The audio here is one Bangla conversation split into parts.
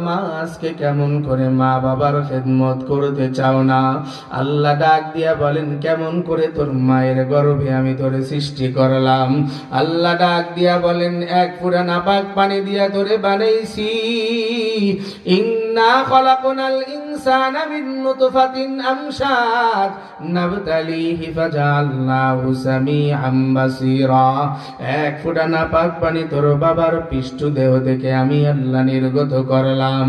মা আজকে কেমন করে মা বাবার খেদমত করতে চাও না? আল্লাহ ডাক দিয়া বলেন, কেমন করে তোর মায়ের গর্ভে আমি তোরে সৃষ্টি করলাম। আল্লাহ ডাক দিয়া বলেন, এক ফোঁটা নাপাক পানি দিয়া তোরে বানাইছি। ইন্না খলাকনাল ইনসানা মিন নুতফাতিন আমশাজ নাবতালিহি ফাজআলনাহু সামিআম বাসীরা। এক ফোঁটা নাপাক পানি তোর বাবার পৃষ্ঠ দেহ থেকে আমি আল্লাহ নির্গত করলাম।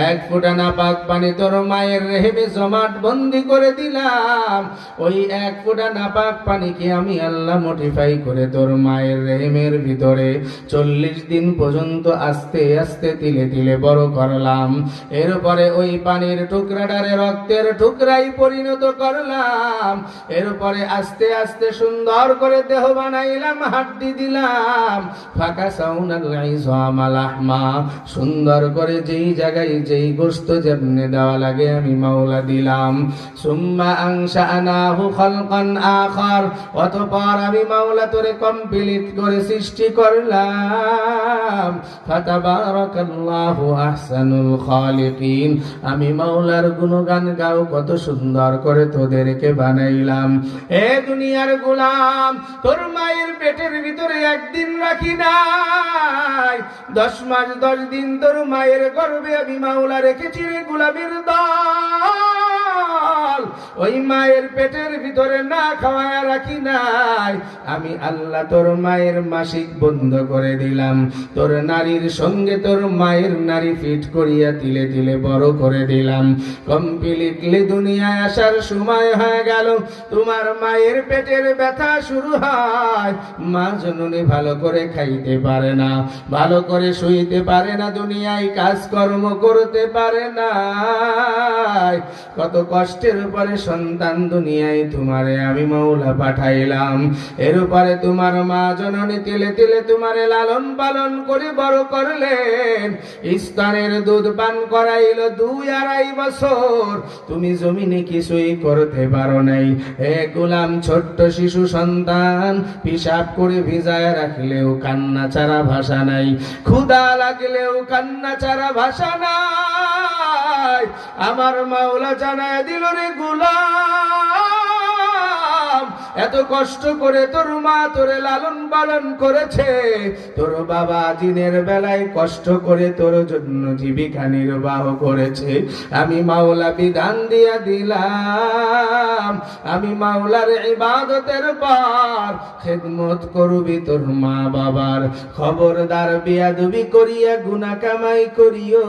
এক ফোঁটা নাপাক পানি তোর মায়ের রেহেমে জমাট বন্দি করে দিলাম। ওই এক ফোঁটা নাপাক পানিকে আমি আল্লাহ মডিফাই করে তোর মায়ের রেহেমের ভিতরে 40 দিন পর্যন্ত আস্তে আস্তে তিলে তিলে বড় করলাম। এরপরে ওই পানির টুকরাটারে রক্তের টুকরাই পরিণত করলাম। এরপরে আস্তে আস্তে সুন্দর করে দেহ বানাইলাম, হাড্ডি দিলাম। ফাঁকা সাউনাল ইযআমা লাহমা, সুন্দর করে যেই জায়গায় যেই গোশত যেমনে দেওয়া লাগে আমি মাওলা দিলাম। সুম্মা আনশানাহু খালকান আখার, অতঃপর আমি মাওলা তোরে কমপ্লিট করে সৃষ্টি করলাম। ফাতাবারাকাল্লাহু আহসানুল খালিকিন, আমি মাওলার গুণগান গাও, কত সুন্দর করে তোদেরকে বানাইলাম। এ দুনিয়ার গোলাম, তোর মায়ের পেটের ভিতরে একদিন রাখি নাই, 10 মাস 10 দিন তোর মায়ের গর্ভে আমি মাওলা রেখেছি রে গোলামের দল। ওই মায়ের পেটের ভিতরে না খাওয়ায় রাখি নাই। আমি আল্লাহ তোর মায়ের মাসিক বন্ধ করে দিলাম। তোর নারীর সঙ্গে তোর মায়ের নারী ফিট করিয়া তিলে তিলে বড় করে দিলাম। কমপ্লিটলি দুনিয়ায় আসার সময় হয়ে গেল। তোমার মায়ের পেটের ব্যথা শুরু হয়। মা জননী ভালো করে খাইতে পারে না, ভালো করে শুইতে পারে না, দুনিয়ায় কাজকর্ম করতে পারে না। কত কষ্টের পরে সন্তান দুনিয়ায় তোমারে আমি মাওলা পাঠাইলাম। এর উপরে তোমার মা জননী তিলে তিলে তোমারে লালন পালন করে বড় করলেন। স্তনের দুধ পান করাইল 2-2.5 বছর। তুমি জমিনে কিছুই করতে পারো নাই। হে গোলাম, ছোট্ট শিশু সন্তান পিশাব করে ভিজায় রাখলেও কান্না ছাড়া ভাষা নাই, ক্ষুধা লাগলেও কান্না ছাড়া ভাষা নাই। আমার মাওলা জানায় দিল রে গোলাম, এত কষ্ট করে তোর মা তোরে লালন পালন করেছে, তোর বাবা দিনের বেলায় কষ্ট করে তোর জন্য জীবিকা নির্বাহ করেছে। আমি মাওলা বিধান দিয়া দিলাম, আমি মাওলার ইবাদতের পর খেদমত করবি তোর মা বাবার। খবরদার বেয়াদবি করিয়া গুনাহ কামাই করিও